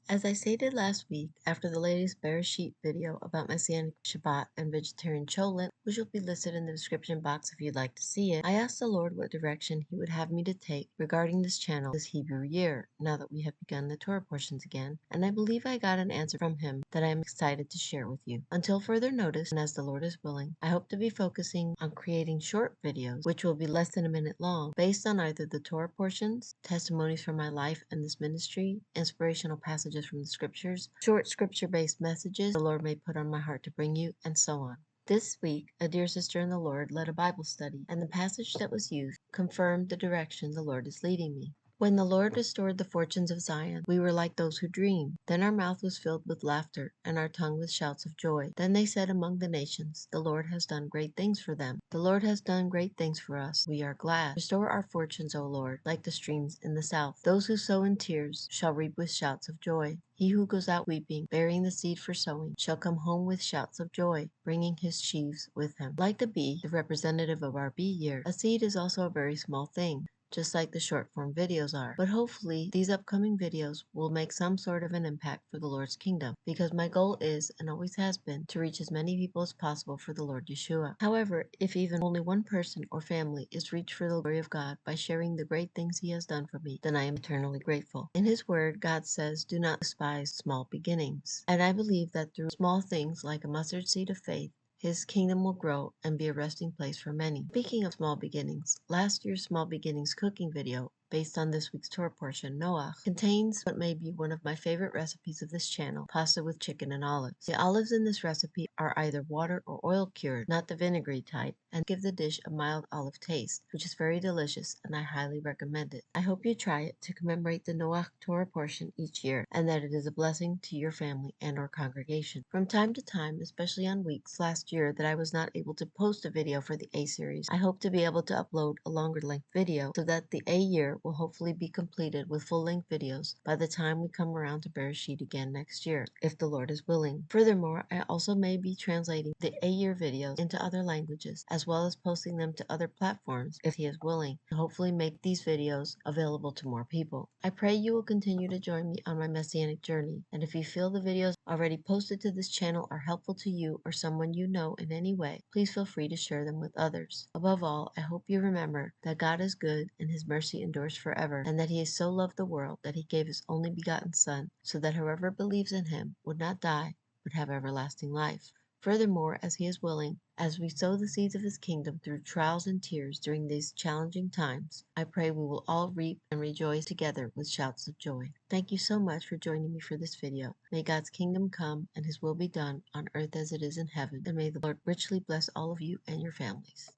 As I stated last week, after the latest Bereshit video about Messianic Shabbat and vegetarian Cholent, which will be listed in the description box if you'd like to see it, I asked the Lord what direction He would have me to take regarding this channel this Hebrew year, now that we have begun the Torah portions again, and I believe I got an answer from Him that I am excited to share with you. Until further notice, and as the Lord is willing, I hope to be focusing on creating short videos, which will be less than a minute long, based on either the Torah portions, testimonies from my life and this ministry, inspirational passages from the scriptures, short scripture-based messages the Lord may put on my heart to bring you, and so on. This week, a dear sister in the Lord led a Bible study, and the passage that was used confirmed the direction the Lord is leading me. When the Lord restored the fortunes of Zion, we were like those who dream. Then our mouth was filled with laughter, and our tongue with shouts of joy. Then they said among the nations, the Lord has done great things for them. The Lord has done great things for us. We are glad. Restore our fortunes, O Lord, like the streams in the south. Those who sow in tears shall reap with shouts of joy. He who goes out weeping, bearing the seed for sowing, shall come home with shouts of joy, bringing his sheaves with him. Like the bee, the representative of our bee year, a seed is also a very small thing, just like the short form videos are. But hopefully these upcoming videos will make some sort of an impact for the Lord's kingdom, because my goal is, and always has been, to reach as many people as possible for the Lord Yeshua. However, if even only one person or family is reached for the glory of God by sharing the great things He has done for me, then I am eternally grateful. In His word, God says, do not despise small beginnings. And I believe that through small things like a mustard seed of faith, His kingdom will grow and be a resting place for many. Speaking of small beginnings, last year's small beginnings cooking video, based on this week's Torah portion, Noakh, contains what may be one of my favorite recipes of this channel, pasta with chicken and olives. The olives in this recipe are either water or oil cured, not the vinegary type, and give the dish a mild olive taste, which is very delicious, and I highly recommend it. I hope you try it to commemorate the Noakh Torah portion each year, and that it is a blessing to your family and or congregation. From time to time, especially on weeks last year that I was not able to post a video for the A series, I hope to be able to upload a longer length video so that the A year will hopefully be completed with full-length videos by the time we come around to Bereshit again next year, if the Lord is willing. Furthermore, I also may be translating the A-year videos into other languages, as well as posting them to other platforms if He is willing, to hopefully make these videos available to more people. I pray you will continue to join me on my Messianic journey, and if you feel the videos already posted to this channel are helpful to you or someone you know in any way, please feel free to share them with others. Above all, I hope you remember that God is good and His mercy endures forever, and that He has so loved the world that He gave His only begotten Son, so that whoever believes in Him would not die, but have everlasting life. Furthermore, as He is willing, as we sow the seeds of His kingdom through trials and tears during these challenging times, I pray we will all reap and rejoice together with shouts of joy. Thank you so much for joining me for this video. May God's kingdom come and His will be done on earth as it is in heaven, and may the Lord richly bless all of you and your families.